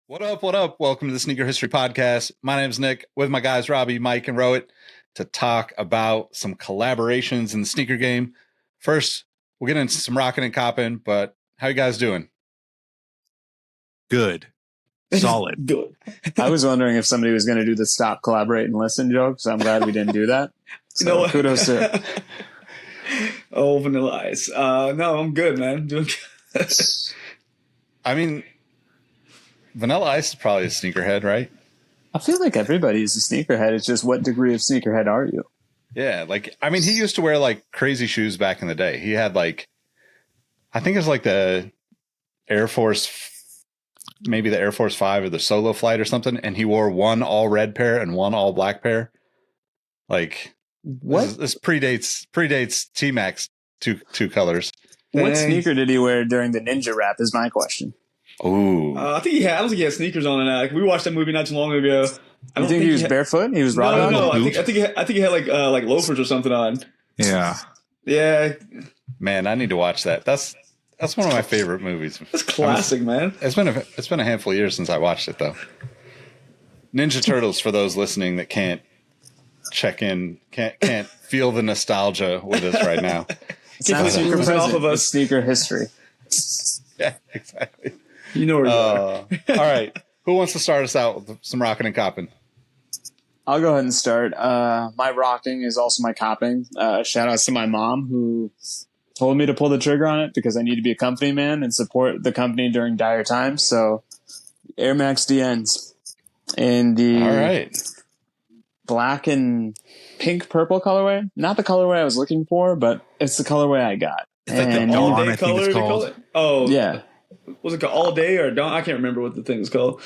What up? What up? Welcome to the Sneaker History Podcast. My name's Nick with my guys, Robbie, Mike, and Rohit to talk about some collaborations in the sneaker game. First, we'll get into some Rockin and Coppin, but how you guys doing? Good. Solid. Good. I was wondering if somebody was going to do the stop, collaborate, and listen joke, so I'm glad we didn't do that. So kudos to Oh, Vanilla Ice. No, I'm good, man. Doing good. I mean, Vanilla Ice is probably a sneakerhead, right? I feel like everybody's a sneakerhead. It's just what degree of sneakerhead are you? Yeah, he used to wear like crazy shoes back in the day. He had I think it was like the Air Force, maybe the Air Force 5 or the Solo Flight or something, and he wore one all red pair and one all black pair. What? This predates T-Max two colors. What sneaker did he wear during the Ninja Rap is my question. Ooh. I think I don't think he had sneakers on in that. We watched that movie not too long ago. I don't think he was barefoot? He was rocking? No. I think he had like loafers or something on. Yeah. Yeah. Man, I need to watch that. That's one of my favorite movies. That's classic, man. It's been a handful of years since I watched it though. Ninja Turtles, for those listening that can't check in, can't feel the nostalgia with us right now. It's not sneaker present, off of us. it's sneaker history. Yeah, exactly. You know where you are. All right. Who wants to start us out with some Rockin' and Coppin? I'll go ahead and start. My rocking is also my copping. Shout outs to my mom who told me to pull the trigger on it because I need to be a company man and support the company during dire times. So Air Max DNs in the All right. black and pink purple colorway. Not the colorway I was looking for, but it's the colorway I got. It's like the And all Dawn, day I think color. it's They call called. it. Oh, yeah. Was it called all day or dawn? I can't remember what the thing is called.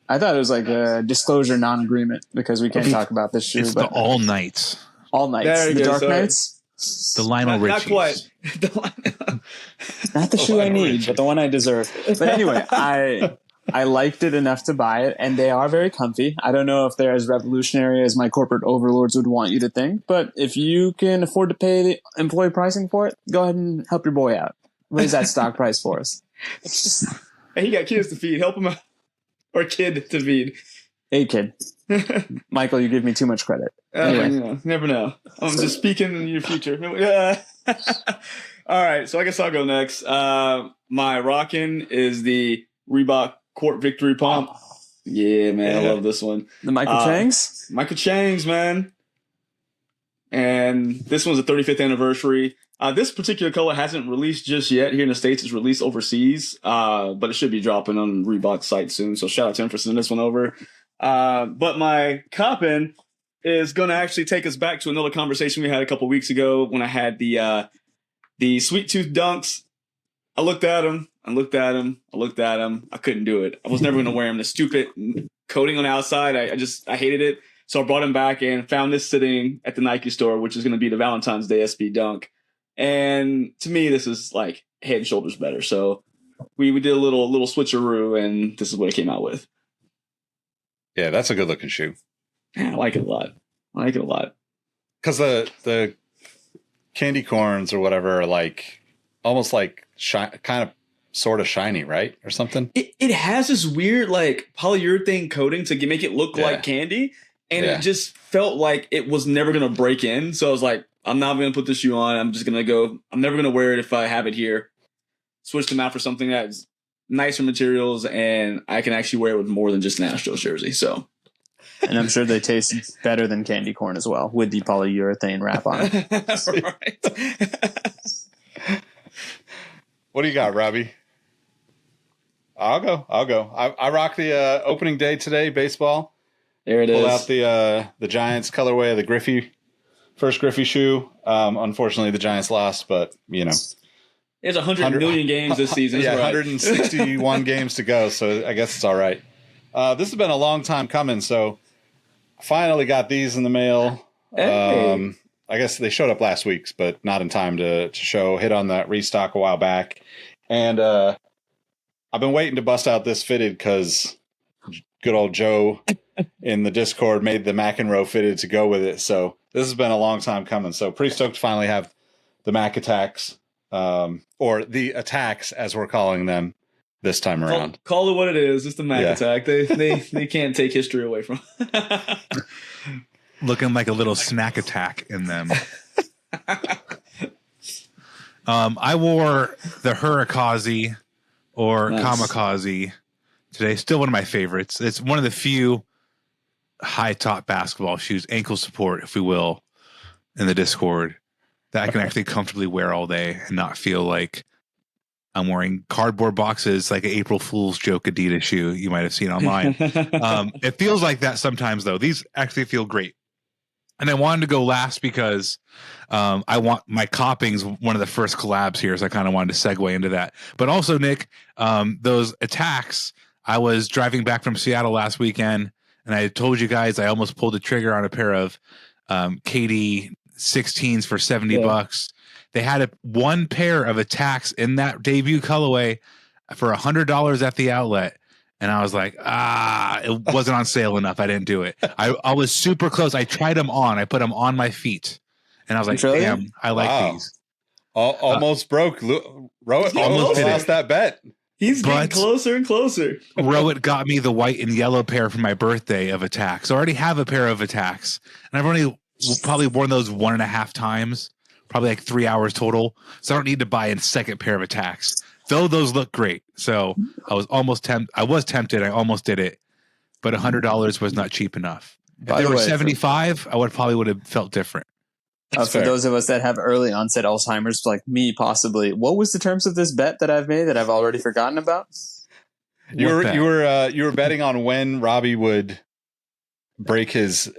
I thought it was like a disclosure non-agreement because we can't talk about this shoe. It's the but all nights. all nights, There you the go, dark sorry. nights. The Lionel Not Richie. quite. Not the shoe I Lionel need, Richie. but the one I deserve. But anyway, I liked it enough to buy it, and they are very comfy. I don't know if they're as revolutionary as my corporate overlords would want you to think, but if you can afford to pay the employee pricing for it, go ahead and help your boy out. Raise that stock price for us. Hey, he got kids to feed. Help him out. Or kid to feed. Hey, kid. Michael, you give me too much credit. Anyway. You know, never know. I'm just speaking in your future. All right, so I guess I'll go next. My Rockin' is the Reebok Court Victory Pump. Yeah, man, I love this one. The Michael Changs? Michael Chang's, man. And this one's the 35th anniversary. This particular color hasn't released just yet. Here in the States, it's released overseas, but it should be dropping on Reebok's site soon. So shout out to him for sending this one over. But my Coppin is going to actually take us back to another conversation we had a couple weeks ago when I had the Sweet Tooth Dunks. I looked at them. I couldn't do it. I was never going to wear them. The stupid coating on the outside, I hated it. So I brought them back and found this sitting at the Nike store, which is going to be the Valentine's Day SB Dunk. And to me, this is like head and shoulders better. So we did a little switcheroo, and this is what it came out with. Yeah, that's a good looking shoe. I like it a lot. Because the candy corns or whatever are like almost like kind of sort of shiny, right? Or something. It has this weird like polyurethane coating to make it look like candy. And it just felt like it was never going to break in. So I was like, I'm not going to put this shoe on. I'm never going to wear it if I have it here. Switch them out for something that's nicer materials, and I can actually wear it with more than just an Astros jersey. So, And I'm sure they taste better than candy corn as well, with the polyurethane wrap on it. Right. What do you got, Robbie? I'll go. I rock the opening day today, baseball. There it is. Pull out the Giants colorway of the first Griffey shoe. Unfortunately, the Giants lost, but you know. There's 100 million games this season. Yeah, right. 161 games to go, so I guess it's all right. This has been a long time coming, so I finally got these in the mail. Hey. I guess they showed up last week, but not in time to show. Hit on that restock a while back. And I've been waiting to bust out this fitted because good old Joe in the Discord made the McEnroe fitted to go with it. So this has been a long time coming. So pretty stoked to finally have the Mac Attacks, or the Attacks as we're calling them, this time around. Call it what it is. It's the Mac Yeah. attack. They can't take history away from. Looking like a little snack attack in them. I wore the Hurikaze or Nice. Kamikaze today. Still one of my favorites. It's one of the few high top basketball shoes, ankle support, if we will, in the Discord, that I can actually comfortably wear all day and not feel like I'm wearing cardboard boxes like an April Fool's joke Adidas shoe you might have seen online. It feels like that sometimes, though. These actually feel great. And I wanted to go last because I want my Copping's one of the first collabs here, so I kind of wanted to segue into that. But also, Nick, those attacks, I was driving back from Seattle last weekend, and I told you guys I almost pulled the trigger on a pair of KD 16s for $70. They had one pair of attacks in that debut colorway for $100 at the outlet. And I was like, it wasn't on sale enough. I didn't do it. I was super close. I tried them on. I put them on my feet. And I was like, damn, I like these. Almost broke. Rohit almost lost that bet. He's getting closer and closer. Rohit got me the white and yellow pair for my birthday of attacks. So I already have a pair of attacks. And I've only probably worn those 1.5 times, probably like 3 hours total. So I don't need to buy a second pair of attacks. Though those look great. So I was almost tempted. I was tempted. I almost did it. But $100 was not cheap enough. If they were 75, I would have felt different. For those of us that have early onset Alzheimer's, like me possibly, what was the terms of this bet that I've made that I've already forgotten about? You were betting on when Robbie would break his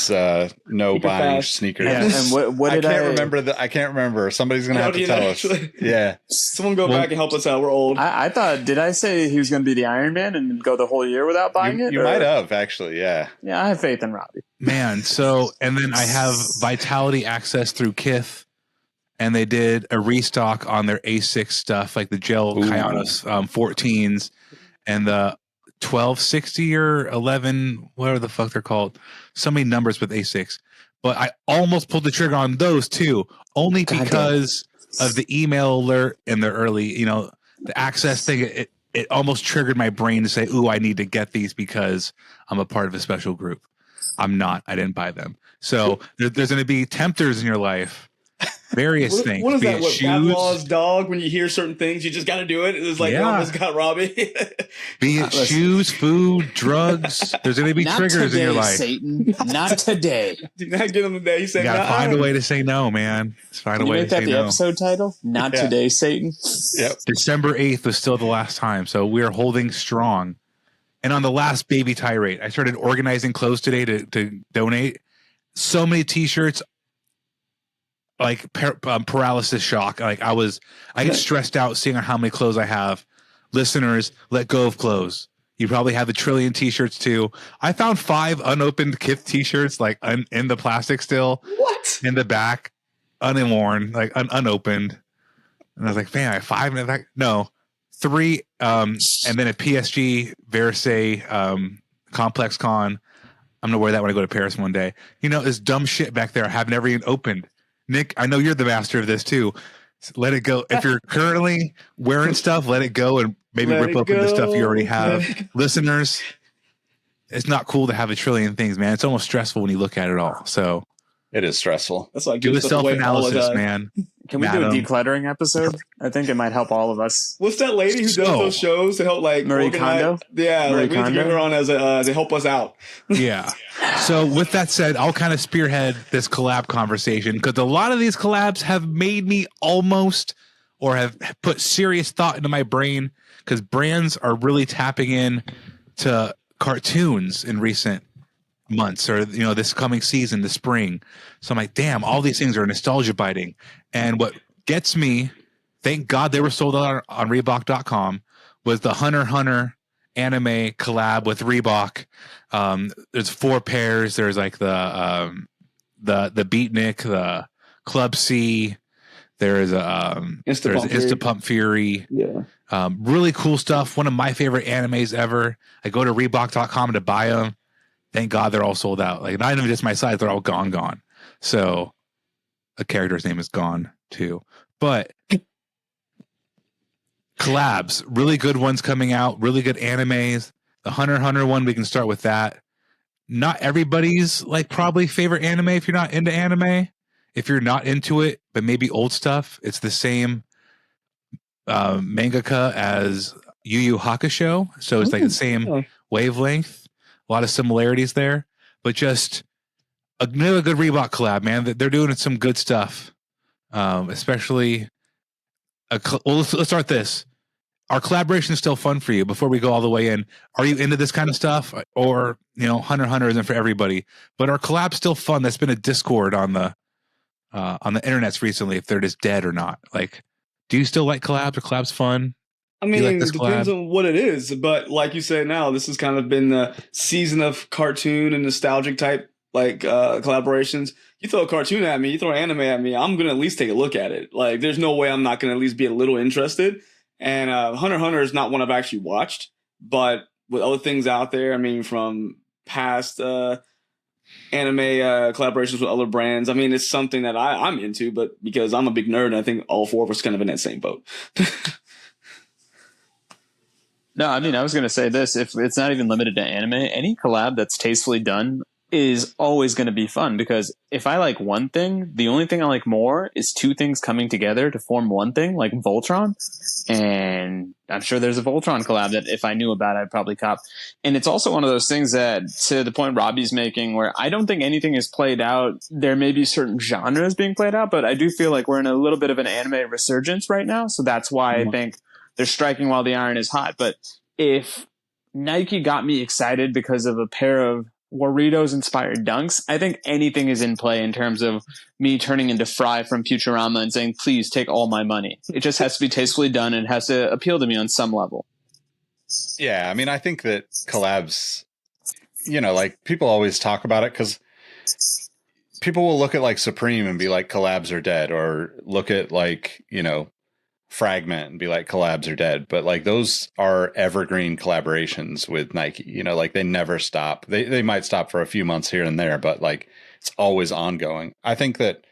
no buying sneakers. Yeah. And what did I remember? I can't remember. Somebody's gonna have to tell us. Yeah, someone go back and help us out. We're old. I thought, did I say he was going to be the Iron Man and go the whole year without buying it? You might have actually. Yeah. Yeah, I have faith in Robbie. Man, and then I have Vitality access through Kith, and they did a restock on their A6 stuff, like the gel Kyanos 14s and the 1260 or 11, whatever the fuck they're called. So many numbers with A6. But I almost pulled the trigger on those too, only because of the email alert and the early, the access thing. It almost triggered my brain to say, ooh, I need to get these because I'm a part of a special group. I'm not. I didn't buy them. So there's going to be tempters in your life. Various things. What is that? shoes. Pavlov's dog, when you hear certain things, you just got to do it. It's like, you almost got Robbie. Be it shoes, food, drugs. There's going to be triggers in your life. Satan. Not today. Do not get him today. You got to find a way to say no, man. Find a way to say no. Can you make that the episode title? Not today, Satan. Yep. December 8th was still the last time, so we are holding strong. And on the last baby tirade, I started organizing clothes today to donate. So many T-shirts. Like paralysis shock. Like I get stressed out seeing how many clothes I have. Listeners, let go of clothes. You probably have a trillion T-shirts too. I found 5 unopened Kith T-shirts, like in the plastic still. What? In the back, unworn, like unopened. And I was like, man, I have 5 in the no, 3. And then a PSG Versailles Complex Con. I'm gonna wear that when I go to Paris one day. This dumb shit back there I have never even opened. Nick, I know you're the master of this too. Let it go. If you're currently wearing stuff, let it go and maybe rip open the stuff you already have. Listeners, it's not cool to have a trillion things, man. It's almost stressful when you look at it all. So it is stressful. That's like do a self-analysis, man. Can we do a decluttering episode? I think it might help all of us. What's that lady who does those shows to help Marie Kondo? Yeah, Marie we have to get her on as to help us out. Yeah. So with that said, I'll kind of spearhead this collab conversation because a lot of these collabs have made me almost or have put serious thought into my brain because brands are really tapping in to cartoons in recent months or this coming season, the spring. So I'm like, damn, all these things are nostalgia biting. And what gets me, thank God they were sold out on Reebok.com, was the Hunter x Hunter anime collab with Reebok. There's 4 pairs. There's like the Beatnik, the Club C. There's Insta Pump Fury. Yeah. Really cool stuff. One of my favorite animes ever. I go to Reebok.com to buy them. Thank God they're all sold out. Like not even just my size, they're all gone. So a character's name is gone too. But collabs, really good ones coming out, really good animes. The Hunter x Hunter one, we can start with that. Not everybody's like probably favorite anime if you're not into anime. If you're not into it, but maybe old stuff, it's the same mangaka as Yu Yu Hakusho, so it's like the same wavelength. A lot of similarities there, but just another good Reebok collab, man. They're doing some good stuff, especially. Let's start this. Are collaborations still fun for you? Before we go all the way in, are you into this kind of stuff, or Hunter x Hunter isn't for everybody? But are collabs still fun? That's been a discord on the internets recently, if they're just dead or not. Like, do you still like collabs? Are collabs fun? I mean, like it depends on what it is, but like you said, now this has kind of been the season of cartoon and nostalgic type collaborations. You throw a cartoon at me, you throw an anime at me, I'm gonna at least take a look at it. Like, there's no way I'm not gonna at least be a little interested. And Hunter x Hunter is not one I've actually watched, but with other things out there, I mean, from past anime collaborations with other brands, I mean, it's something that I'm into, but because I'm a big nerd, and I think all four of us kind of in that same boat. No, I mean, I was going to say this. If it's not even limited to anime, any collab that's tastefully done is always going to be fun, because if I like one thing, the only thing I like more is two things coming together to form one thing, like Voltron. And I'm sure there's a Voltron collab that if I knew about, I'd probably cop. And it's also one of those things that, to the point Robbie's making, where I don't think anything is played out. There may be certain genres being played out, but I do feel like we're in a little bit of an anime resurgence right now. So that's why I think they're striking while the iron is hot. But if Nike got me excited because of a pair of Warritos inspired dunks, I think anything is in play in terms of me turning into Fry from Futurama and saying, please take all my money. It just has to be tastefully done and has to appeal to me on some level. Yeah, I mean, I think that collabs, like, people always talk about it because people will look at like Supreme and be like, collabs are dead, or look at like, Fragment and be like, collabs are dead. But like, those are evergreen collaborations with Nike, like, they never stop. They might stop for a few months here and there, but like, it's always ongoing. I think that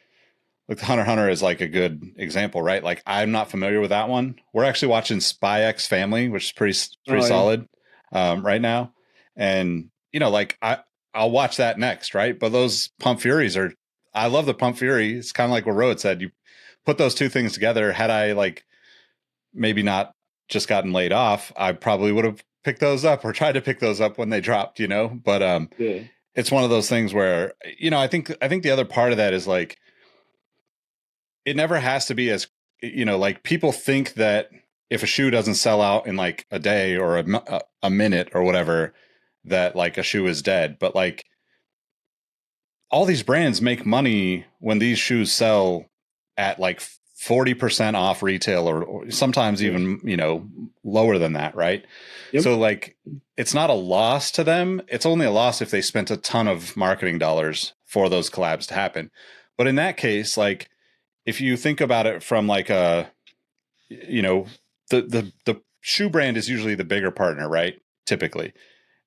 like Hunter x Hunter is like a good example, right? Like, I'm not familiar with that one. We're actually watching Spy X Family, which is pretty solid right now. And like, I'll watch that next, right? But those Pump Furies I love the Pump Fury. It's kind of like what Rohit said. You put those two things together. Had I like maybe not just gotten laid off, I probably would have picked those up or tried to pick those up when they dropped, but it's one of those things where, I think the other part of that is like, it never has to be as, like, people think that if a shoe doesn't sell out in like a day or a minute or whatever, that like a shoe is dead. But like, all these brands make money when these shoes sell at like 40% off retail, or sometimes even, lower than that. Right. Yep. So like, it's not a loss to them. It's only a loss if they spent a ton of marketing dollars for those collabs to happen. But in that case, like, if you think about it from like the shoe brand is usually the bigger partner, right? Typically.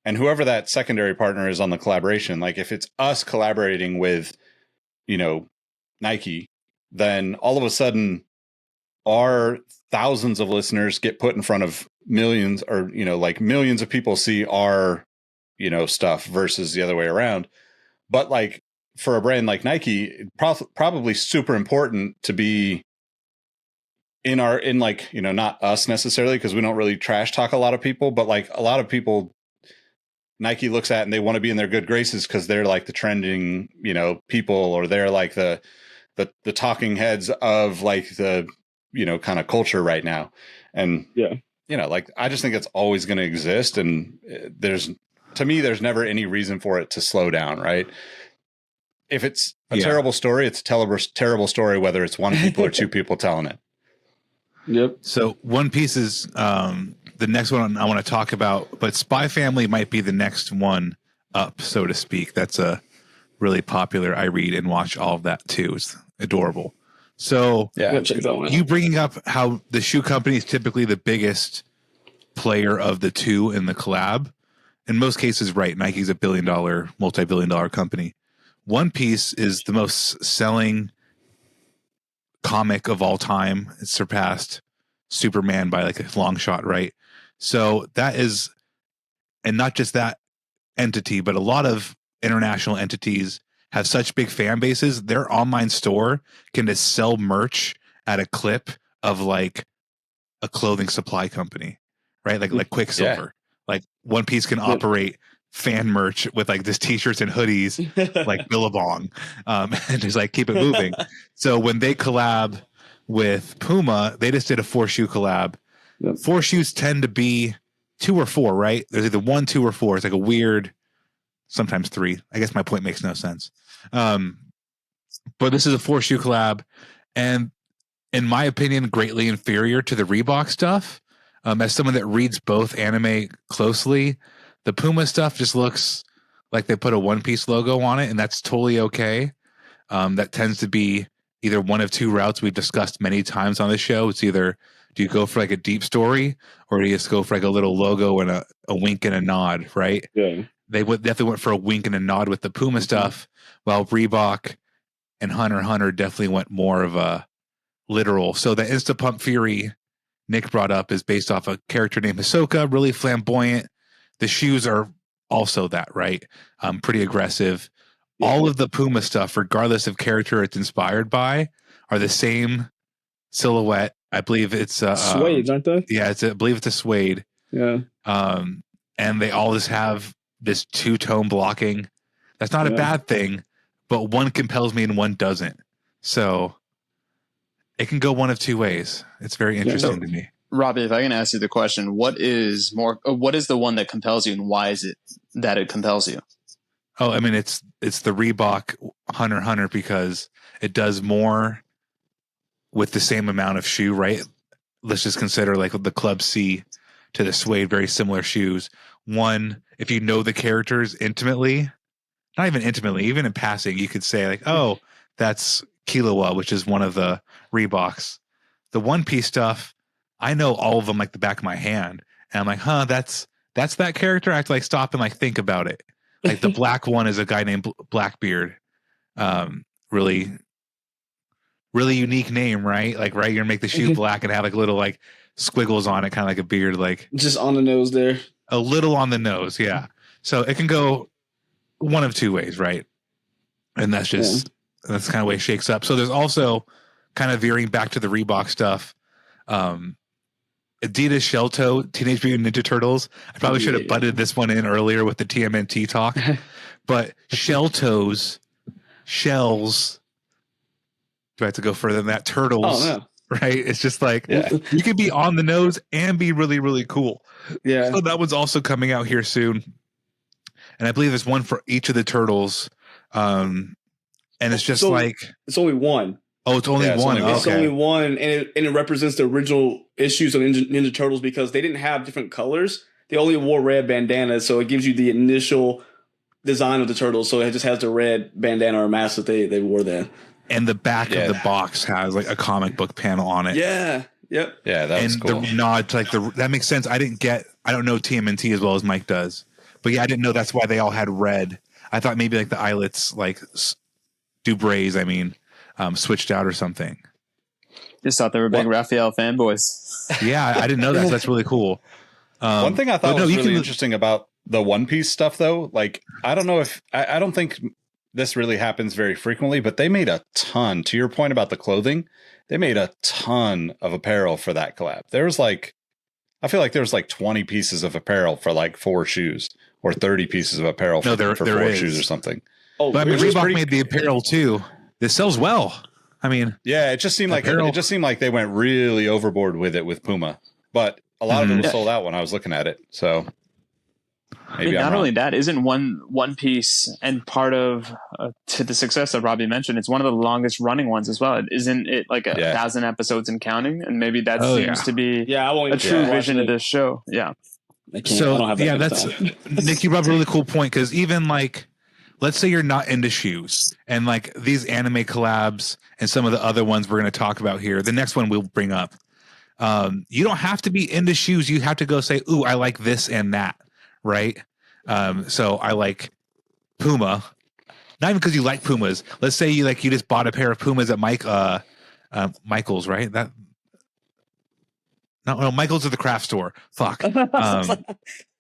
And whoever that secondary partner is on the collaboration, like if it's us collaborating with, Nike, then all of a sudden our thousands of listeners get put in front of millions, or, like millions of people see our, stuff versus the other way around. But like, for a brand like Nike, probably super important to be in like, not us necessarily, because we don't really trash talk a lot of people, but like a lot of people Nike looks at and they want to be in their good graces because they're like the trending, people, or they're like the talking heads of like the, kind of culture right now. And, like, I just think it's always going to exist. And there's never any reason for it to slow down. Right. If it's a terrible story, it's a terrible story, whether it's one people or two people telling it. Yep. So One Piece is the next one I want to talk about, but Spy Family might be the next one up, so to speak. That's a really popular. I read and watch all of that too. It's adorable. So check that one out. You bringing up how the shoe company is typically the biggest player of the two in the collab. In most cases, right? Nike's a billion-dollar, multi-billion-dollar company. One Piece is the most selling comic of all time. It surpassed Superman by like a long shot, right? So that is, and not just that entity, but a lot of international entities have such big fan bases. Their online store can just sell merch at a clip of like a clothing supply company, right? Like Quicksilver. Like One Piece can operate fan merch with like this t-shirts and hoodies like Billabong, and just like keep it moving. So when they collab with Puma, they just did a 4-shoe collab. 4 shoes tend to be 2 or 4, right? There's either 1, 2, or 4. It's like a weird, sometimes 3. I guess my point makes no sense. But this is a 4-shoe collab, and in my opinion, greatly inferior to the Reebok stuff. As someone that reads both anime closely, the Puma stuff just looks like they put a One Piece logo on it, and that's totally okay. That tends to be either one of 2 routes we've discussed many times on the show. It's either do you go for like a deep story, or do you just go for like a little logo and a wink and a nod, right? Yeah. They definitely went for a wink and a nod with the Puma stuff, while Reebok and Hunter x Hunter definitely went more of a literal. So the Insta Pump Fury Nick brought up is based off a character named Hisoka, really flamboyant. The shoes are also that, right? Pretty aggressive. Yeah. All of the Puma stuff, regardless of character it's inspired by, are the same silhouette. I believe it's suede, aren't they? Yeah, I believe it's a suede. Yeah. And they all just have this 2-tone blocking. That's not a bad thing, but one compels me and one doesn't. So it can go one of 2 ways. It's very interesting to me. Robbie, if I can ask you the question, what is the one that compels you, and why is it that it compels you? Oh, I mean, it's the Reebok Hunter x Hunter because it does more with the same amount of shoe, right? Let's just consider like the Club C to the suede, very similar shoes. One, if you know the characters intimately, not even intimately, even in passing, you could say like, oh, that's Killua, which is one of the Reeboks. The One Piece stuff, I know all of them like the back of my hand. And I'm like, huh, that's that character? I have to like stop and like think about it. Like the black one is a guy named Blackbeard. Really, really unique name, right? Like, right, you're gonna make the shoe black and have like little like squiggles on it, kind of like a beard, like just on the nose there. A little on the nose, yeah. So it can go one of 2 ways, right? And that's just that's kind of the way it shakes up. So there's also kind of veering back to the Reebok stuff. Adidas Shell Toe, Teenage Mutant Ninja Turtles. I probably should have butted this one in earlier with the TMNT talk. But Shell Toes, shells, do I have to go further than that? Turtles, right? It's just like, you can be on the nose and be really, really cool. Yeah. So that one's also coming out here soon. And I believe there's one for each of the turtles. And it's just it's only one. Oh, it's only one. It's only one, and it represents the original issues of Ninja Turtles because they didn't have different colors. They only wore red bandanas, so it gives you the initial design of the turtles. So it just has the red bandana or mask that they wore then. And the back of the box has like a comic book panel on it. Yeah. Yep. Yeah, that was cool. And the nod to like that makes sense. I don't know TMNT as well as Mike does, but yeah, I didn't know that's why they all had red. I thought maybe like the eyelets, like Dubrays, switched out or something. Just thought they were big Raphael fanboys. Yeah, I didn't know that. So that's really cool. One thing I thought was really interesting about the One Piece stuff, though, like I don't know if I don't think this really happens very frequently, but they made a ton. To your point about the clothing, they made a ton of apparel for that collab. There was like, I feel like there was like 20 pieces of apparel for like 4 shoes, or 30 pieces of apparel for 4 shoes or something. Oh, but I mean, Reebok made the apparel too. This sells well. I mean, yeah, it just seemed like they went really overboard with it with Puma, but a lot of it was sold out when I was looking at it. So maybe not only that, isn't One Piece and part of to the success that Robbie mentioned, it's one of the longest running ones as well. Isn't it like 1,000 episodes and counting? And maybe that seems to be a true vision of this show. Yeah. So I don't have that's Nick, you brought up a really cool point, because even like, let's say you're not into shoes, and like these anime collabs and some of the other ones we're going to talk about here, the next one we'll bring up, you don't have to be into shoes. You have to go say, ooh, I like this and that, right? So I like Puma, not even because you like Pumas. Let's say you just bought a pair of Pumas at Michael's, right? No, Michael's at the craft store. Fuck.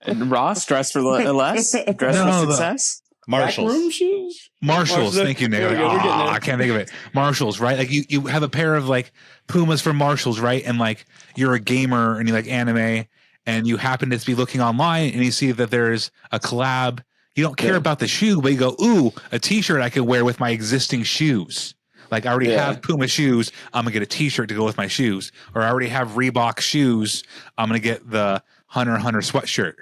And Ross, dress for less, dress for success. Backroom shoes. Marshalls. Thank you, Nick. There we go. We're getting there. I can't think of it. Marshalls, right? Like you have a pair of like Pumas from Marshalls, right? And like you're a gamer and you like anime, and you happen to be looking online and you see that there's a collab. You don't care about the shoe, but you go, ooh, a t-shirt I could wear with my existing shoes. Like I already have Puma shoes. I'm going to get a t-shirt to go with my shoes. Or I already have Reebok shoes. I'm going to get the Hunter sweatshirt.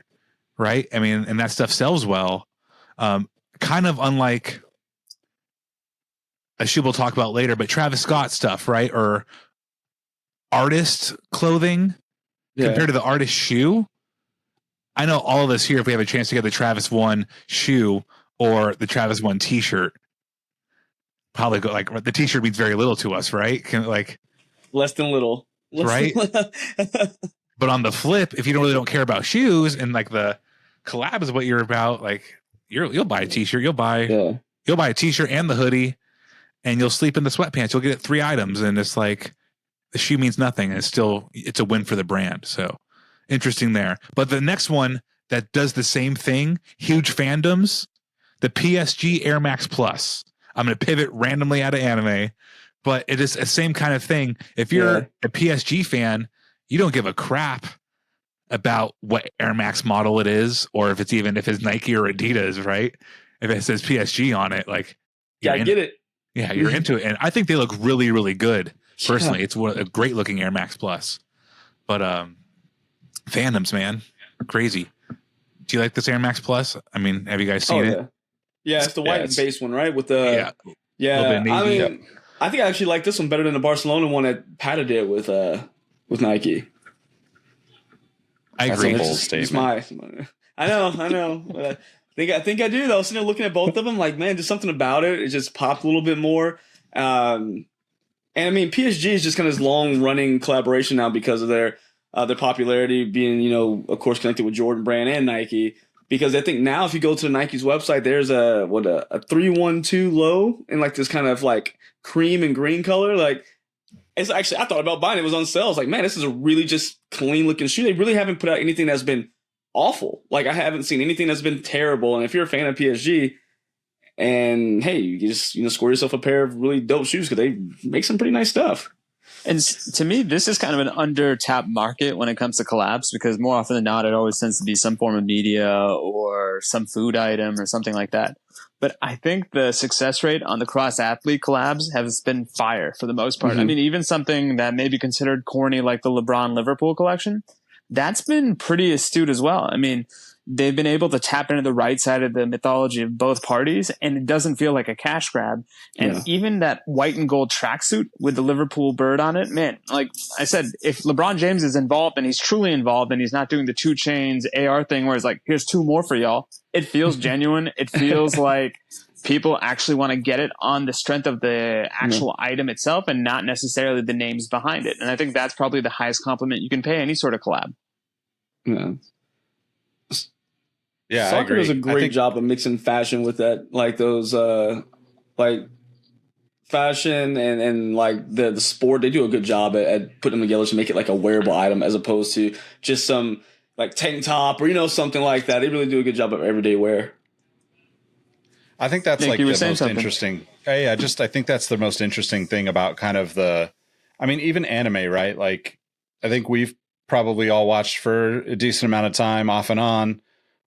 Right? I mean, and that stuff sells well. Kind of unlike a shoe we'll talk about later, but Travis Scott stuff, right? Or artist clothing compared to the artist shoe. I know all of us here, if we have a chance to get the Travis 1 shoe or the Travis 1 t-shirt, probably go like the t-shirt means very little to us, right? Like less than little, right? But on the flip, if you don't care about shoes and like the collab is what you're about, like you'll buy a t-shirt, you'll buy a t-shirt and the hoodie, and you'll sleep in the sweatpants. You'll get 3 items, and it's like the shoe means nothing, and it's a win for the brand. So interesting there. But the next one that does the same thing, huge fandoms, the PSG Air Max Plus. I'm going to pivot randomly out of anime, but it is the same kind of thing. If you're a PSG fan, you don't give a crap about what Air Max model it is, or if it's Nike or Adidas, right? If it says PSG on it, like, I get it. Yeah, you're into it. And I think they look really, really good. Personally, it's a great looking Air Max Plus. But fandoms, man, crazy. Do you like this Air Max Plus? I mean, have you guys seen it? Yeah, it's the white base one, right? With the I mean, I think I actually like this one better than the Barcelona one that Pata did with Nike. I agree. It's my I know. But I think I do though. I was sitting there looking at both of them, like, man, just something about it. It just popped a little bit more. And I mean, PSG is just kind of this long running collaboration now because of their popularity being, of course, connected with Jordan Brand and Nike. Because I think now if you go to Nike's website, there's a 312 low in like this kind of like cream and green color. Like, it's actually, I thought about buying it. It was on sale. I was like, man, this is a really just clean looking shoe. They really haven't put out anything that's been awful. Like, I haven't seen anything that's been terrible. And if you're a fan of PSG, and hey, you just score yourself a pair of really dope shoes because they make some pretty nice stuff. And to me, this is kind of an under-tapped market when it comes to collabs, because more often than not, it always tends to be some form of media or some food item or something like that. But I think the success rate on the cross-athlete collabs has been fire for the most part. Mm-hmm. I mean, even something that may be considered corny like the LeBron Liverpool collection, that's been pretty astute as well. I mean, they've been able to tap into the right side of the mythology of both parties, and it doesn't feel like a cash grab. And even that white and gold tracksuit with the Liverpool bird on it, man, like I said, if LeBron James is involved and he's truly involved and he's not doing the 2 Chainz AR thing where it's like, here's 2 more for y'all, it feels genuine. It feels like people actually want to get it on the strength of the actual item itself and not necessarily the names behind it. And I think that's probably the highest compliment you can pay any sort of collab. Yeah. Yeah, Soccer does a great job of mixing fashion with that, like those, like fashion and like the sport. They do a good job at putting them together to make it like a wearable item as opposed to just some like tank top or something like that. They really do a good job of everyday wear. I think that's like the most interesting. I think that's the most interesting thing about kind of even anime, right? Like, I think we've probably all watched for a decent amount of time off and on.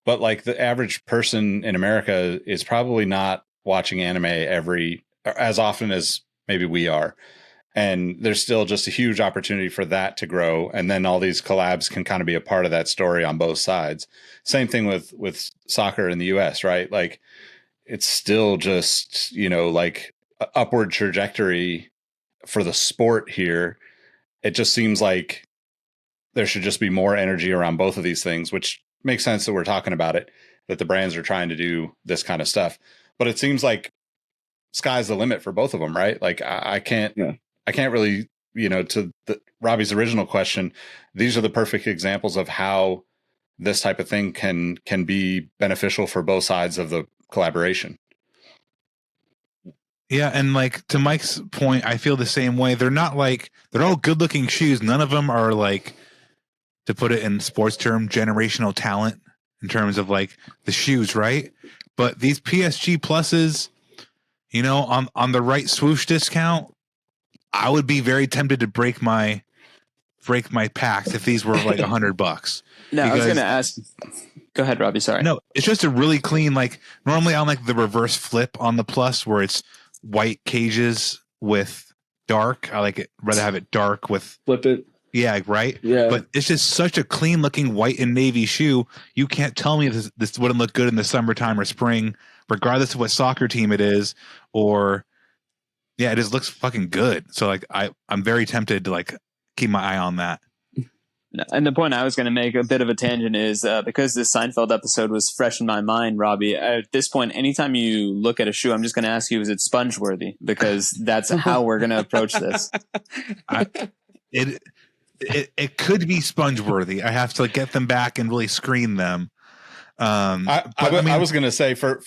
But like the average person in America is probably not watching anime as often as maybe we are. And there's still just a huge opportunity for that to grow. And then all these collabs can kind of be a part of that story on both sides. Same thing with soccer in the US, right? Like, it's still just, like upward trajectory for the sport here. It just seems like there should just be more energy around both of these things, which makes sense that we're talking about it, that the brands are trying to do this kind of stuff. But it seems like sky's the limit for both of them, right? Like I can't really, to Robbie's original question, these are the perfect examples of how this type of thing can be beneficial for both sides of the collaboration. Yeah, and like to Mike's point, I feel the same way. They're not like, they're all good looking shoes. None of them are like to put it in sports term, generational talent in terms of like the shoes, right? But these PSG pluses, you know, on the right swoosh discount, I would be very tempted to break my packs if these were like $100. No, I was going to ask. Go ahead, Robbie. Sorry. No, it's just a really clean, like normally on like the reverse flip on the plus where it's white cages with dark. I like it. Rather have it dark with flip it. Yeah, right. Yeah. But it's just such a clean looking white and navy shoe. You can't tell me this wouldn't look good in the summertime or spring, regardless of what soccer team it is, or yeah, it just looks fucking good. So like I'm very tempted to like keep my eye on that. And the point I was going to make, a bit of a tangent, is because this Seinfeld episode was fresh in my mind, Robbie, at this point, anytime you look at a shoe, I'm just going to ask you, is it sponge worthy? Because that's how we're going to approach this. It could be sponge worthy. I have to get them back and really screen them. I was going to say for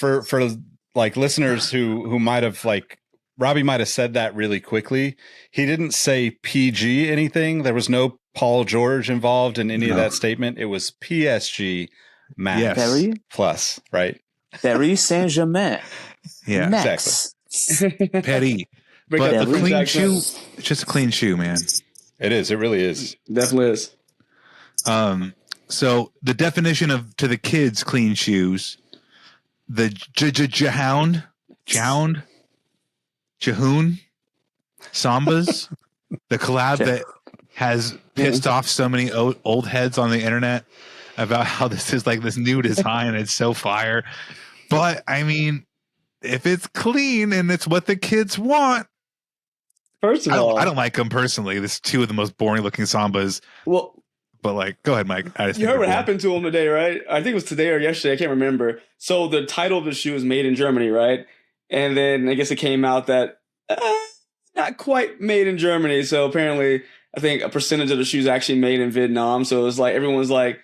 like listeners who might have like, Robbie might have said that really quickly. He didn't say PG anything. There was no Paul George involved in any of that statement. It was PSG Max Plus, right? Paris Saint-Germain. Yeah, Max. Exactly. Petty. But a clean shoe, it's just a clean shoe, man. It is. It really is. Definitely is. So the definition of to the kids clean shoes, the Jahound, Jahoon, Sambas, the collab that has pissed off so many old heads on the internet about how this is like this new design and it's so fire. But I mean, if it's clean and it's what the kids want, first of all, I don't like them personally. This is two of the most boring looking Sambas. Well, but like, go ahead, Mike. You heard what happened to him today, right? I think it was today or yesterday. I can't remember. So the title of the shoe is made in Germany, right? And then I guess it came out that not quite made in Germany. So apparently, I think a percentage of the shoes actually made in Vietnam. So it was like everyone was like,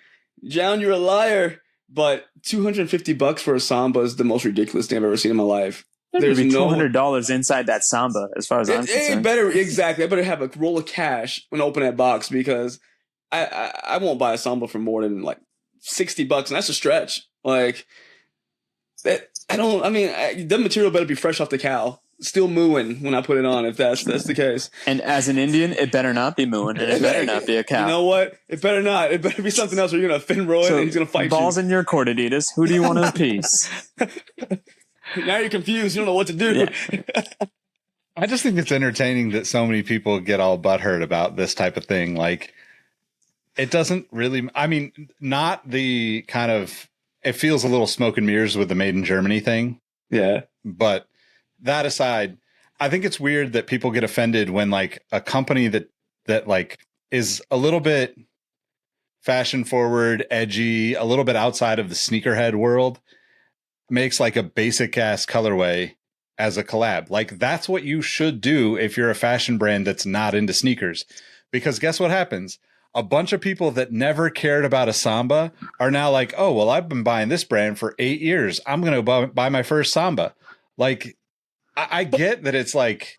"John, you're a liar." But $250 for a Samba is the most ridiculous thing I've ever seen in my life. There's $200 inside that Samba, as far as I'm concerned. I better have a roll of cash when I open that box, because I won't buy a Samba for more than like $60, and that's a stretch. Like that, the material better be fresh off the cow, still mooing when I put it on. If that's the case. And as an Indian, it better not be mooing, and it better not be a cow. You know what? It better not. It better be something else where you're gonna offend Rohit and he's gonna fight balls you. In your court, Adidas. Who do you want to appease? Now you're confused. You don't know what to do. Yeah. I just think it's entertaining that so many people get all butthurt about this type of thing. Like, it doesn't really, not the kind of, it feels a little smoke and mirrors with the made in Germany thing. Yeah. But that aside, I think it's weird that people get offended when like a company that like is a little bit fashion forward, edgy, a little bit outside of the sneakerhead world makes like a basic ass colorway as a collab. Like, that's what you should do if you're a fashion brand that's not into sneakers, because guess what happens? A bunch of people that never cared about a Samba are now like, oh, well, I've been buying this brand for 8 years. I'm going to buy my first Samba. Like, I get that it's like,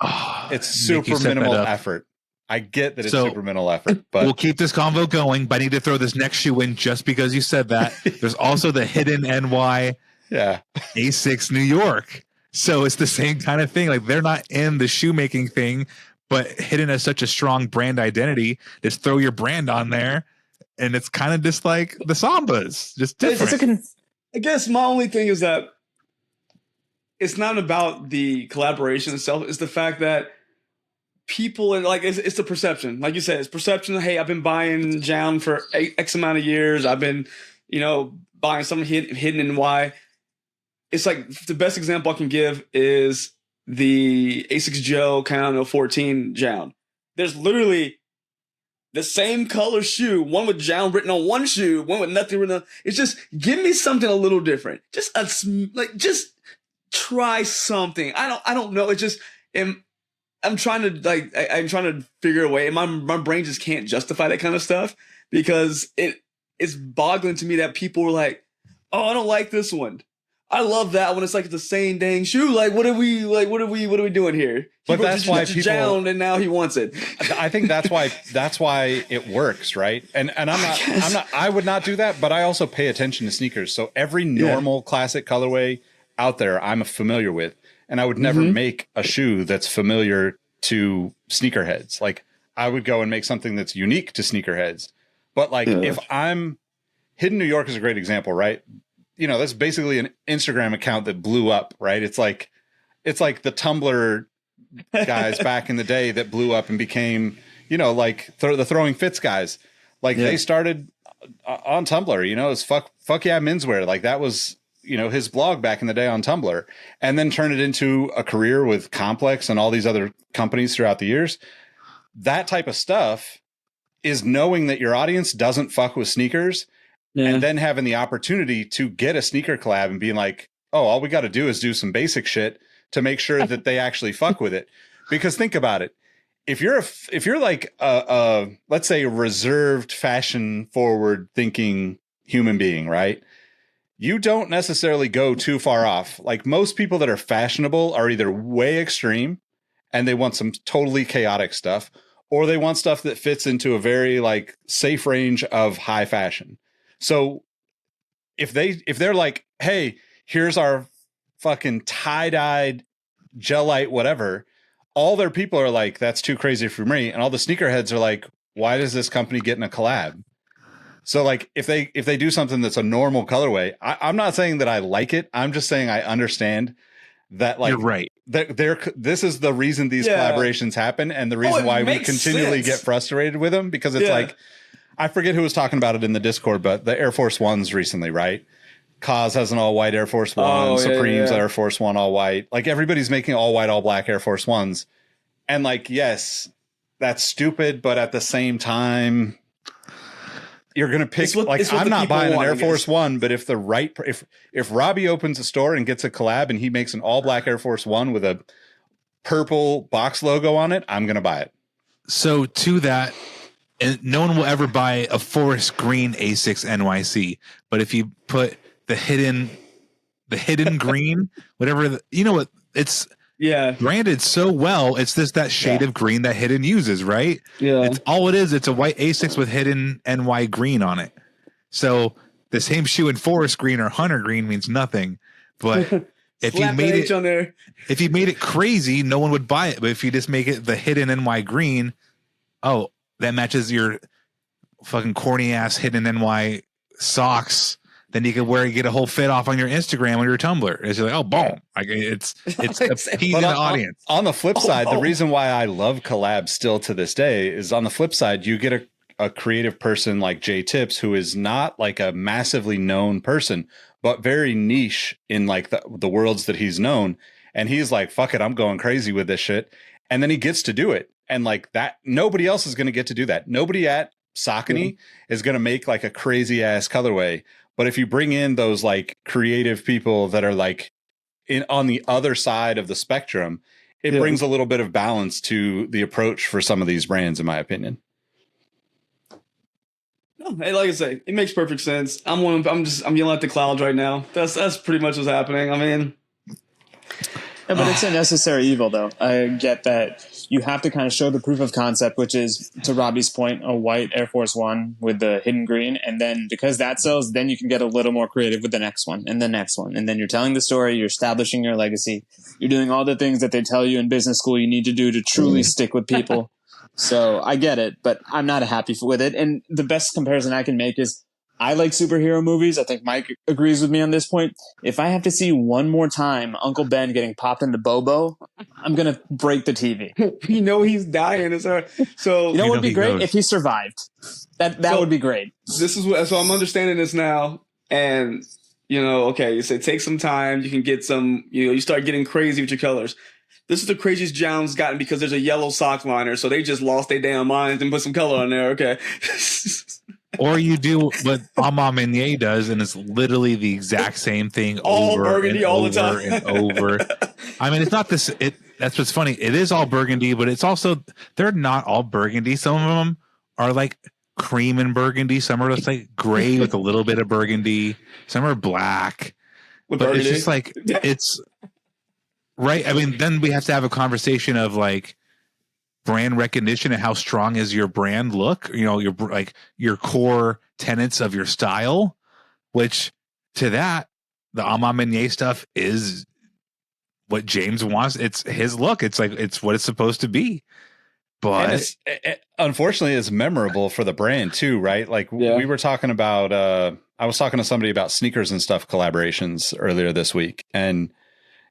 it's super minimal effort. I get that it's super minimal effort, but we'll keep this convo going, but I need to throw this next shoe in just because you said that. There's also the hidden NY A6 New York. So it's the same kind of thing. Like, they're not in the shoemaking thing, but hidden as such a strong brand identity. Just throw your brand on there, and it's kind of just like the Sambas, just different. I guess my only thing is that it's not about the collaboration itself. It's the fact that people, and like, it's the perception. Like you said, it's perception. Hey, I've been buying Jown for X amount of years. I've been, buying something hidden in Y. It's like, the best example I can give is the A6 Joe Count 14 Jown. There's literally the same color shoe, one with Jown written on one shoe, one with nothing written on. It's just, give me something a little different. Just try something. I don't know. It's just, I'm trying to figure a way, and my brain just can't justify that kind of stuff, because it's boggling to me that people were like, oh, I don't like this one. I love that when it's like the same dang shoe. Like, what are we doing here? But that's why people down and now he wants it. I think that's why it works, right? And I would not do that, but I also pay attention to sneakers. So every normal classic colorway out there I'm familiar with, and I would never make a shoe that's familiar to sneakerheads. Like I would go and make something that's unique to sneakerheads. But like if I'm Hidden New York is a great example, right? You know, that's basically an Instagram account that blew up, right? It's like the Tumblr guys back in the day that blew up and became, you know, like the Throwing Fits guys. Like they started on Tumblr, you know, it's fuck yeah menswear. Like that was, you know, his blog back in the day on Tumblr, and then turned it into a career with Complex and all these other companies throughout the years. That type of stuff is knowing that your audience doesn't fuck with sneakers. And then having the opportunity to get a sneaker collab and being like, oh, all we got to do is do some basic shit to make sure that they actually fuck with it. Because think about it. If you're like let's say a reserved, fashion forward thinking human being, right? You don't necessarily go too far off. Like most people that are fashionable are either way extreme and they want some totally chaotic stuff, or they want stuff that fits into a very like safe range of high fashion. So if they're like, hey, here's our fucking tie-dyed gelite, whatever, all their people are like, that's too crazy for me. And all the sneakerheads are like, why does this company get in a collab? So like if they do something that's a normal colorway, I'm not saying that I like it. I'm just saying I understand that like you're right. This is the reason these collaborations happen, and the reason why we continually get frustrated with them, because it's like, I forget who was talking about it in the Discord, but the Air Force Ones recently, right? Kaz has an all white Air Force One. Supreme's Air Force One all white. Like everybody's making all white, all black Air Force Ones. And like, yes, that's stupid, but at the same time, you're going to pick, I'm not buying an Air Force One, but if Robbie opens a store and gets a collab and he makes an all black Air Force One with a purple box logo on it, I'm going to buy it. So to that, and no one will ever buy a forest green A6 NYC, but if you put the hidden green, whatever, you know what, it's branded so well. It's that shade of green that Hidden uses, right? Yeah. It's all it is. It's a white A6 with Hidden NY green on it. So the same shoe in forest green or hunter green means nothing. But if you made it crazy, no one would buy it. But if you just make it the Hidden NY green, oh, that matches your fucking corny ass Hidden NY socks. Then you can get a whole fit off on your Instagram or your Tumblr. It's like, oh, boom! Like it's appeasing the audience. On the flip side, the reason why I love collabs still to this day is on the flip side, you get a creative person like Jay Tips, who is not like a massively known person, but very niche in like the worlds that he's known. And he's like, fuck it, I'm going crazy with this shit. And then he gets to do it. And like that, nobody else is going to get to do that. Nobody at Saucony is going to make like a crazy ass colorway. But if you bring in those like creative people that are like on the other side of the spectrum, it brings a little bit of balance to the approach for some of these brands, in my opinion. No, hey, like I say, it makes perfect sense. I'm yelling at the clouds right now. That's pretty much what's happening. I mean, yeah, but it's a necessary evil, though. I get that you have to kind of show the proof of concept, which is, to Robbie's point, a white Air Force One with the hidden green. And then because that sells, then you can get a little more creative with the next one and the next one. And then you're telling the story, you're establishing your legacy. You're doing all the things that they tell you in business school you need to do to truly stick with people. So I get it, but I'm not happy with it. And the best comparison I can make is, I like superhero movies. I think Mike agrees with me on this point. If I have to see one more time Uncle Ben getting popped into Bobo, I'm going to break the TV. You know he's dying. So you know what would be great? If he survived. That would be great. This is so I'm understanding this now. And, you know, okay, you say take some time. You can get some, you start getting crazy with your colors. This is the craziest John's gotten because there's a yellow sock liner. So they just lost their damn minds and put some color on there. Okay. Or you do what Mama Meunier does, and it's literally the exact same thing all burgundy all the time and over. I mean, it's not this. That's what's funny. It is all burgundy, but it's also, they're not all burgundy. Some of them are like cream and burgundy. Some are just like gray with a little bit of burgundy. Some are black. With but burgundy. it's just like, it's right. I mean, then we have to have a conversation of like brand recognition and how strong is your brand look, you know, your like your core tenets of your style, which to that, the Amon Meunier stuff is what James wants. It's his look. It's like, it's what it's supposed to be. But and unfortunately, it's memorable for the brand too, right? Like we were talking about, I was talking to somebody about sneakers and stuff collaborations earlier this week. And,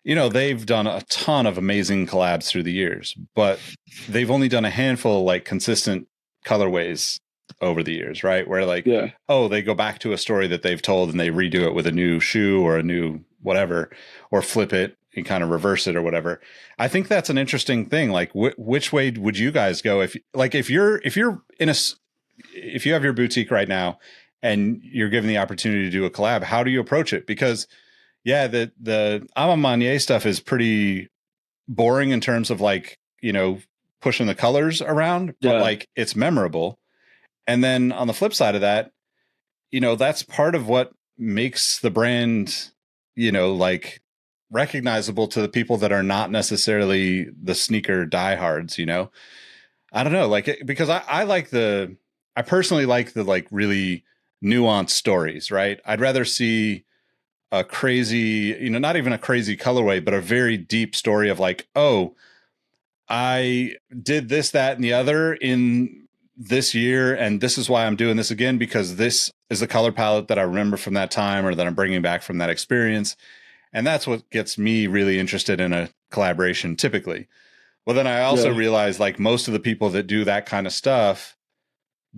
you know, they've done a ton of amazing collabs through the years, but they've only done a handful of like consistent colorways over the years, right? Where like, oh, they go back to a story that they've told and they redo it with a new shoe or a new whatever, or flip it and kind of reverse it or whatever. I think that's an interesting thing. Like which way would you guys go? If you're in if you have your boutique right now and you're given the opportunity to do a collab, how do you approach it? Because the Amon Meunier stuff is pretty boring in terms of like, you know, pushing the colors around, but like it's memorable. And then on the flip side of that, you know, that's part of what makes the brand, you know, like recognizable to the people that are not necessarily the sneaker diehards, you know. I don't know, like because I personally like the like really nuanced stories, right? I'd rather see a crazy, you know, not even a crazy colorway, but a very deep story of like, oh, I did this, that, and the other in this year, and this is why I'm doing this again, because this is the color palette that I remember from that time or that I'm bringing back from that experience. And that's what gets me really interested in a collaboration typically. Well, then I also realize like most of the people that do that kind of stuff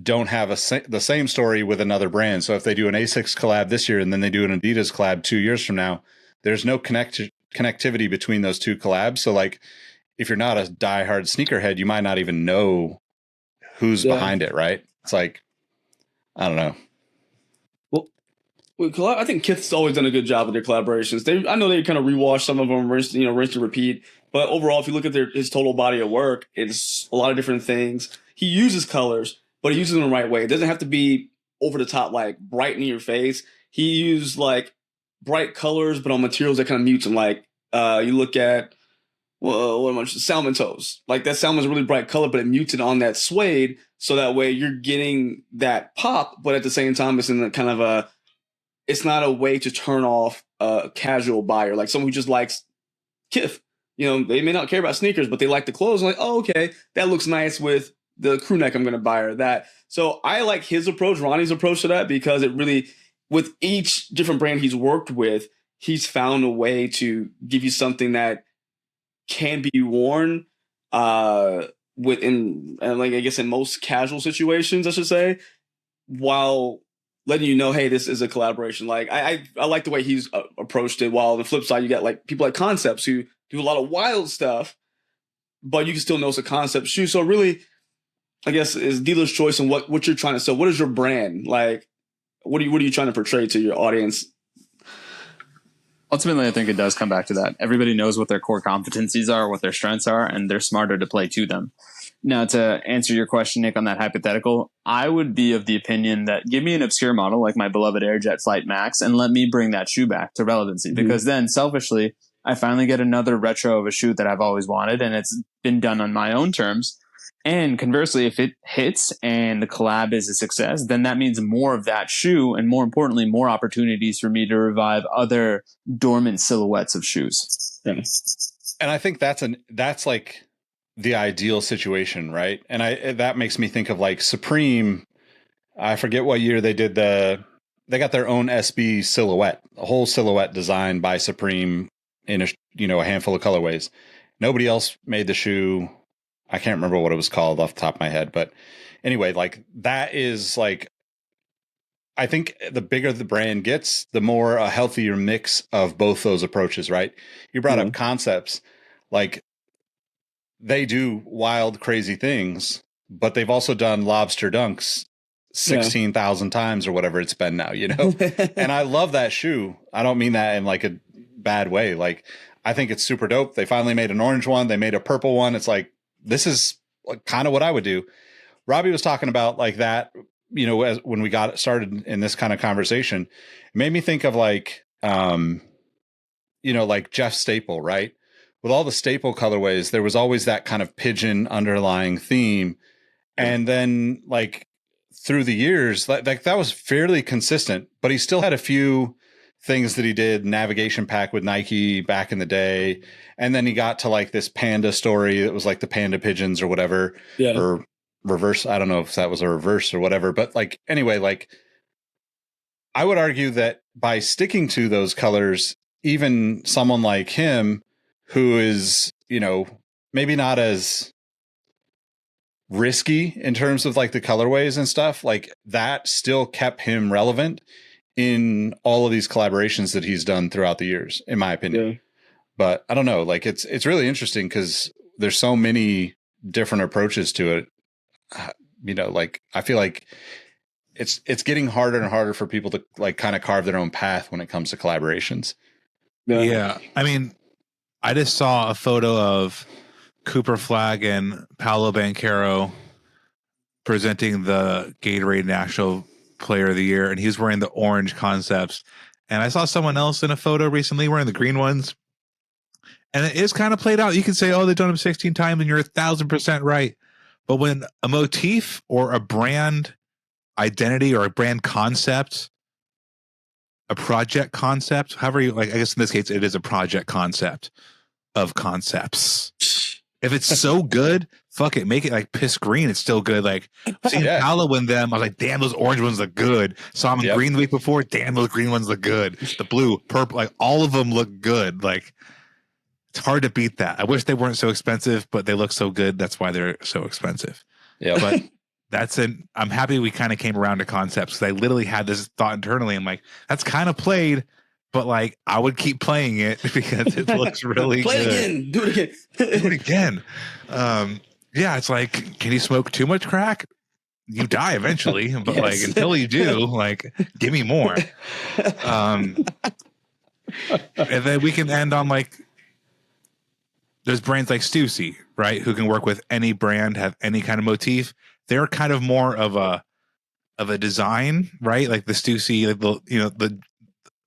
don't have the same story with another brand. So if they do an Asics collab this year and then they do an Adidas collab 2 years from now, there's no connectivity between those two collabs. So like if you're not a diehard sneakerhead, you might not even know who's behind it, right? It's like, I don't know. Well, I think Kith's always done a good job with their collaborations. I know they kind of rewash some of them, rinse and repeat. But overall, if you look at his total body of work, it's a lot of different things. He uses colors, but he uses them the right way. It doesn't have to be over the top, like bright in your face. He used like bright colors, but on materials that kind of mute them. Like you look at salmon toes. Like that salmon's a really bright color, but it mutes it on that suede, so that way you're getting that pop, but at the same time, it's in a kind of it's not a way to turn off a casual buyer, like someone who just likes Kith. You know, they may not care about sneakers, but they like the clothes. I'm like, oh, okay, that looks nice with the crew neck I'm going to buy or that. So I like his approach, Ronnie's approach to that, because it really, with each different brand he's worked with, he's found a way to give you something that can be worn in most casual situations, I should say, while letting you know, hey, this is a collaboration. Like I like the way he's approached it. While on the flip side, you got like people like Concepts who do a lot of wild stuff, but you can still know it's a concept shoe. So really, I guess is dealer's choice and what you're trying to sell. What is your brand? Like, what are you trying to portray to your audience? Ultimately, I think it does come back to that. Everybody knows what their core competencies are, what their strengths are, and they're smarter to play to them. Now, to answer your question, Nick, on that hypothetical, I would be of the opinion that give me an obscure model like my beloved Airjet Flight Max and let me bring that shoe back to relevancy. Because then, selfishly, I finally get another retro of a shoe that I've always wanted, and it's been done on my own terms. And conversely, if it hits and the collab is a success, then that means more of that shoe and, more importantly, more opportunities for me to revive other dormant silhouettes of shoes. Yeah. And I think that's like the ideal situation, right? And that makes me think of like Supreme. I forget what year they got their own SB silhouette, a whole silhouette designed by Supreme in a handful of colorways. Nobody else made the shoe. I can't remember what it was called off the top of my head, but anyway, like that is like, I think the bigger the brand gets, the more a healthier mix of both those approaches, right? You brought up Concepts, like they do wild, crazy things, but they've also done lobster dunks 16,000 times or whatever it's been now, you know? And I love that shoe. I don't mean that in like a bad way. Like, I think it's super dope. They finally made an orange one. They made a purple one. It's like, this is kind of what I would do. Robbie was talking about like that, you know, when we got started in this kind of conversation, it made me think of like, like Jeff Staple, right? With all the Staple colorways, there was always that kind of pigeon underlying theme. And then like through the years, like that was fairly consistent, but he still had a few things that he did navigation pack with Nike back in the day. And then he got to like this panda story that was like the panda pigeons or whatever, or reverse. I don't know if that was a reverse or whatever, but like, anyway, like I would argue that by sticking to those colors, even someone like him, who is, maybe not as risky in terms of like the colorways and stuff, like that still kept him relevant in all of these collaborations that he's done throughout the years, in my opinion. Yeah. But I don't know, like it's really interesting because there's so many different approaches to it. Like I feel like it's getting harder and harder for people to like kind of carve their own path when it comes to collaborations. Yeah. I mean, I just saw a photo of Cooper Flag and Paolo Banchero presenting the Gatorade National Player of the Year, and he's wearing the orange concepts. And I saw someone else in a photo recently wearing the green ones. And it is kind of played out. You can say, oh, they've done them 16 times, and you're 1,000% right. But when a motif or a brand identity or a brand concept, a project concept, however you like, I guess in this case, it is a project concept of concepts. If it's so good, fuck it, make it like piss green. It's still good. Like seeing Paolo in them, I was like, damn, those orange ones look good. Saw them in green the week before. Damn, those green ones look good. The blue, purple, like all of them look good. Like it's hard to beat that. I wish they weren't so expensive, but they look so good. That's why they're so expensive. Yeah, but I'm happy we kind of came around to concepts because I literally had this thought internally. I'm like, that's kind of played, but like I would keep playing it because it looks really Play good. It again. Do it again. Do it again. Yeah, it's like, can you smoke too much crack? You die eventually, but like until you do, like give me more. And then we can end on like there's brands like Stussy, right? Who can work with any brand, have any kind of motif. They're kind of more of a design, right? Like the Stussy, like the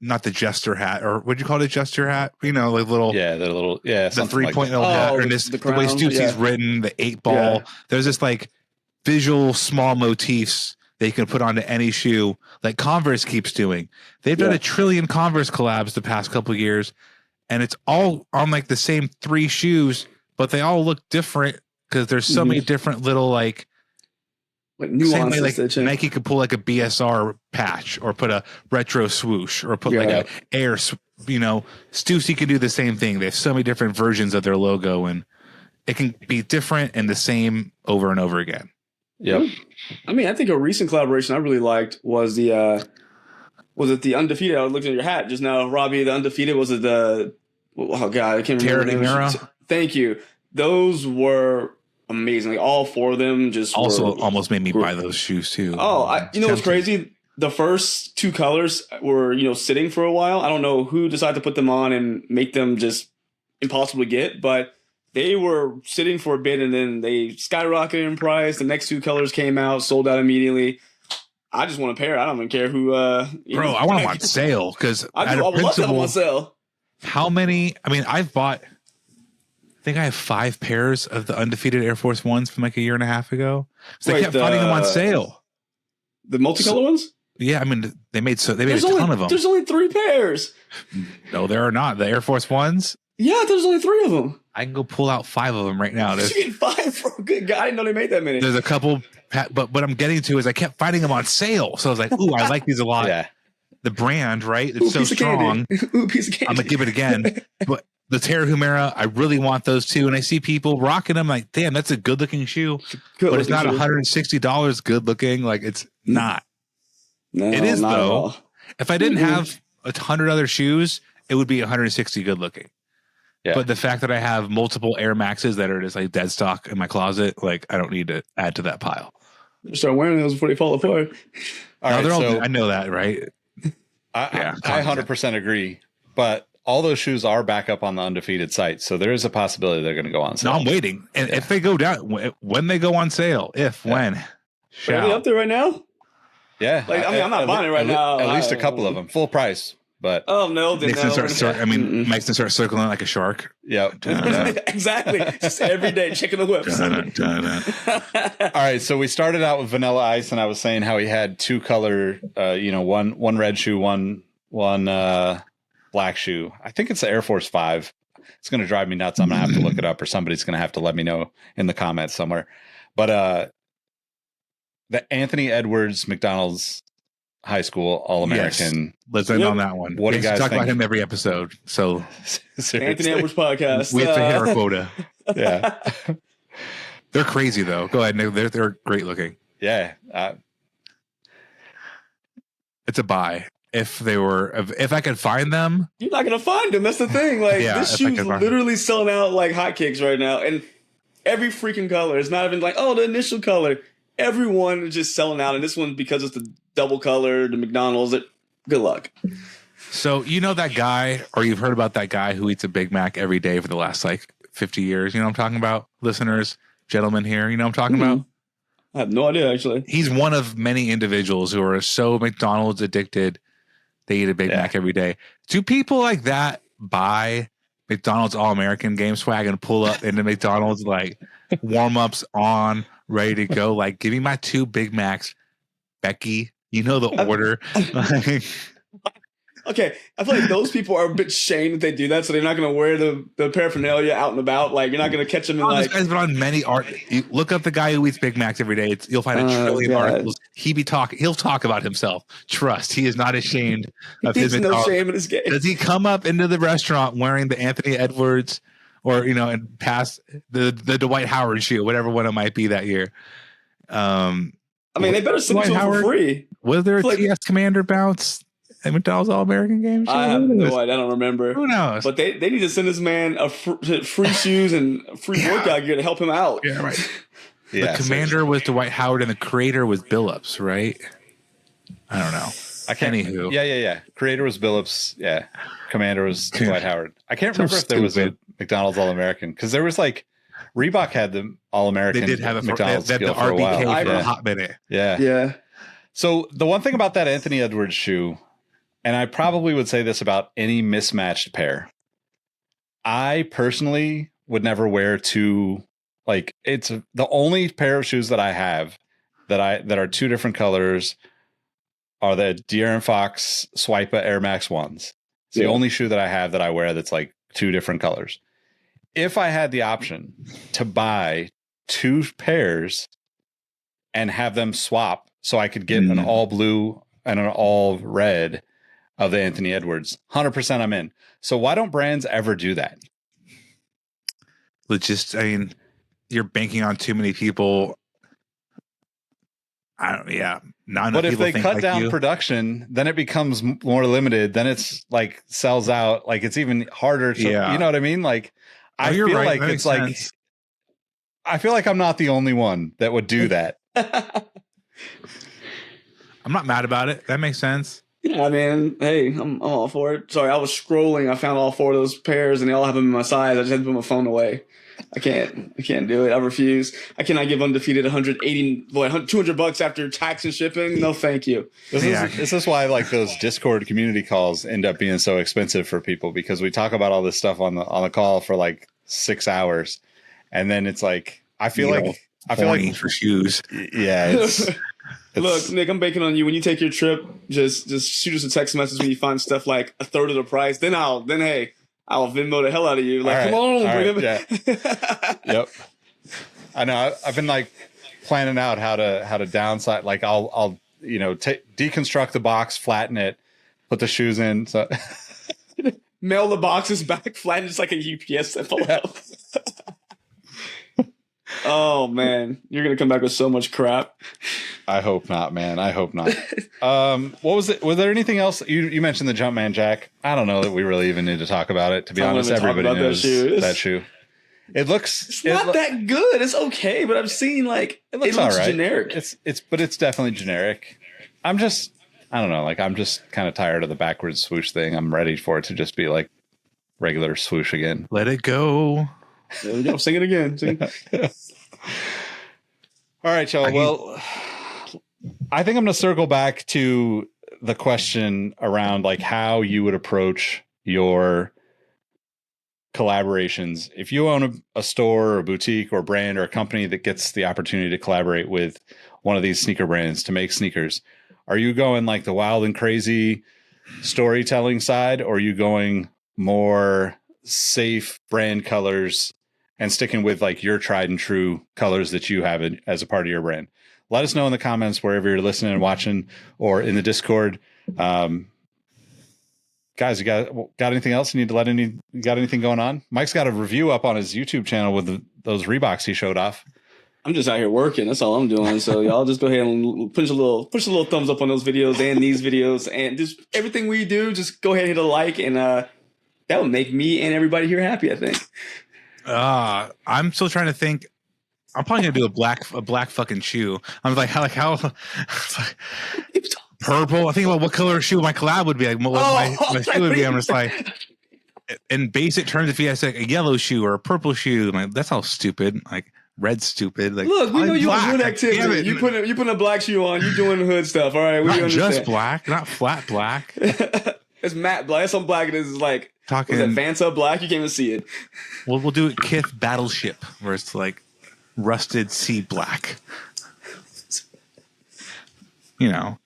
not the jester hat, or what'd you call it, jester hat? Like little, the 3.0 like hat, or the way Stussy's written, the 8-ball. Yeah. There's this like visual small motifs that you can put onto any shoe, like Converse keeps doing. They've done 1 trillion Converse collabs the past couple of years, and it's all on like the same 3 shoes, but they all look different because there's so many different little like nuances. Like Nike could pull like a BSR patch or put a retro swoosh or put like an air, Stussy can do the same thing. They have so many different versions of their logo, and it can be different and the same over and over again. Yep. I mean, I think a recent collaboration I really liked was the the Undefeated? I looked at your hat just now, Robbie. The Undefeated, was it the? Oh God, I can't remember the name. Thank you. Those were amazing. Like all 4 of them just also almost made me buy those shoes too. Oh, what's crazy? The first 2 colors were sitting for a while. I don't know who decided to put them on and make them just impossible to get, but they were sitting for a bit and then they skyrocketed in price. The next 2 colors came out, sold out immediately. I just want a pair. I don't even care who. Bro, I want them on sale because I would love them on sale. How many? I mean, I think I have 5 pairs of the Undefeated Air Force Ones from like a year and a half ago. So I kept finding them on sale. The multicolor ones? Yeah, I mean they made a ton of them. There's only 3 pairs. No, there are not. The Air Force Ones? Yeah, there's only 3 of them. I can go pull out 5 of them right now. You get 5 for a good guy. I didn't know they made that many. There's a couple, but what I'm getting to is I kept finding them on sale. So I was like, ooh, I like these a lot. Yeah. The brand, right? It's so strong. Ooh, piece of candy. I'm going to give it again. But the Terra Humera, I really want those too. And I see people rocking them like, damn, that's a good looking shoe. But it's not $160 good looking. Like it's not. No, it is not though. If I didn't have 100 other shoes, it would be 160 good looking. Yeah. But the fact that I have multiple Air Maxes that are just like dead stock in my closet, like I don't need to add to that pile. Start wearing those before they fall apart. All right, I know that, right? I 100% agree. But all those shoes are back up on the Undefeated site, so there is a possibility they're going to go on sale. No, I'm waiting. And if they go down, when they go on sale, when. Are they up there right now? Yeah. Like, I'm not buying it right now. At least a couple of them. Full price. But Oh no, then Mike's gonna start circling like a shark. yeah. exactly. Just every day checking the whips. All right, so we started out with Vanilla Ice, and I was saying how he had two color, one red shoe, one black shoe. I think it's the Air Force 5. It's going to drive me nuts. I'm going to have to look it up, or somebody's going to have to let me know in the comments somewhere. But the Anthony Edwards McDonald's High School All-American. Yes. Let's end on that one. What do you guys talk think? about him every episode? So Anthony Edwards podcast. We have to hit our quota. Yeah. They're crazy though. Go ahead. They're great looking. Yeah. It's a buy. If I could find them, you're not gonna find them. That's the thing. Like this shoe's literally selling out like hotcakes right now, and every freaking color. It's not even like the initial color. Everyone is just selling out, and this one because it's the double color, the McDonald's. Good luck. So you know that guy, or you've heard about that guy who eats a Big Mac every day for the last 50 years. You know what I'm talking about, listeners, gentlemen here. You know what I'm talking about. I have no idea actually. He's one of many individuals who are so McDonald's addicted. They eat a Big Mac every day. Do people like that buy McDonald's All-American game swag and pull up into McDonald's warm-ups on, ready to go? Like, give me my 2 Big Macs, Becky. You know the order. Okay, I feel like those people are a bit shamed that they do that, so they're not going to wear the paraphernalia out and about. Like, you're not going to catch them in This guy's been on many you look up the guy who eats Big Macs every day. You'll find a trillion articles. He'll talk about himself. Trust, he is not ashamed of his. No shame in his game. Does he come up into the restaurant wearing the Anthony Edwards, or and pass the Dwight Howard shoe, whatever one it might be that year? I mean, they better send it to him for free. Was there a TS Commander bounce at McDonald's All-American game? I have no idea. I don't remember. Who knows? But they need to send this man free shoes and free workout gear to help him out. Yeah, right. The commander was Dwight Howard, and the creator was Billups, right? I don't know. Anywho. Yeah. Creator was Billups. Yeah. Commander was Dwight Howard. I can't remember if there was a McDonald's All-American, because there was Reebok had the All-American. They did have McDonald's they had the for a while. RBK for a hot minute. Yeah. So the one thing about that Anthony Edwards shoe, and I probably would say this about any mismatched pair, I personally would never wear two. It's the only pair of shoes that I have that are 2 different colors are the De'Aaron Fox Swipa Air Max 1s. It's the only shoe that I have that I wear that's 2 different colors. If I had the option to buy 2 pairs and have them swap so I could get an all blue and an all red of the Anthony Edwards, 100% I'm in. So why don't brands ever do that? You're banking on too many people. But if they cut down production, then it becomes more limited. Then it's sells out. It's even harder to, you know what I mean? I feel like it's sense. I feel like I'm not the only one that would do that. I'm not mad about it. That makes sense. Yeah, man. Hey, I'm all for it. Sorry, I was scrolling. I found all 4 of those pairs, and they all have them in my size. I just had to put my phone away. I can't do it. I refuse. I cannot give undefeated $200 after tax and shipping. No, thank you. This is why those Discord community calls end up being so expensive for people, because we talk about all this stuff on the call for 6 hours, and then it's I feel like for shoes. Yeah. Look, Nick, I'm banking on you. When you take your trip, just shoot us a text message when you find stuff a third of the price. Then I'll Venmo the hell out of you. Come on, bring it. Yeah. Yep. I know. I've been planning out how to downside. I'll deconstruct the box, flatten it, put the shoes in. So mail the boxes back, flatten just like a UPS envelope. Oh man, you're gonna come back with so much crap. I hope not, man. I hope not. What was it? Was there anything else? You mentioned the Jumpman Jack. I don't know that we really even need to talk about it. To be honest, everybody knows that shoe. It looks. It's not that good. It's okay, but I've seen it looks all right. generic. But it's definitely generic. I don't know. I'm just kind of tired of the backwards swoosh thing. I'm ready for it to just be regular swoosh again. Let it go. There we go. Sing it again. All right, y'all. Well, I think I'm going to circle back to the question around like how you would approach your collaborations. If you own a store or a boutique or a brand or a company that gets the opportunity to collaborate with one of these sneaker brands to make sneakers, are you going like the wild and crazy storytelling side, or are you going more safe brand colors and sticking with like your tried and true colors that you have as a part of your brand? Let us know in the comments wherever you're listening and watching, or in the Discord. Guys, you got anything else you need to you got anything going on? Mike's got a review up on his YouTube channel with those Reeboks he showed off. I'm just out here working. That's all I'm doing. So y'all just go ahead and push a little thumbs up on those videos and these videos, and just everything we do. Just go ahead and hit a like, and that would make me and everybody here happy, I think. I'm still trying to think. I'm probably gonna do a black fucking shoe. I'm like how purple. I think about what color shoe my collab would be. Like what my shoe would be. I'm just like, in basic terms, if he has like a yellow shoe or a purple shoe, I'm like, that's all stupid. Like red's stupid. Like, look, we know you're on hood activity. You put a black shoe on. You doing hood stuff. All right, we not understand. Just black, not flat black. It's matte black. That's some black. It is like talking Vanta black. You can't even see it. We'll do it Kith Battleship, where it's like rusted sea black. You know,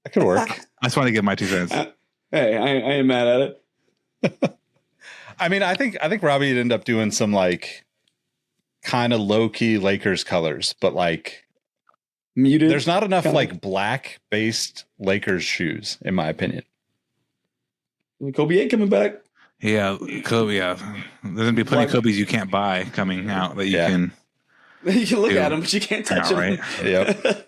that could work. I just want to give my 2 cents. Hey, I ain't mad at it. I mean, I think Robbie would end up doing some like kind of low key Lakers colors, but like muted. There's not enough like black based Lakers shoes, in my opinion. Kobe ain't coming back. Yeah, Kobe. Yeah, there's gonna be plenty of Kobe's you can't buy coming out that you can. You can look at them, but you can't touch them. Right? Yep.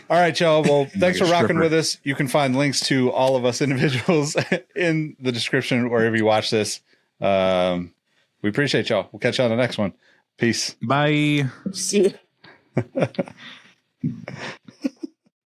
All right, y'all. Well, thanks for rocking with us. You can find links to all of us individuals in the description wherever you watch this. We appreciate y'all. We'll catch you on the next one. Peace. Bye. See ya.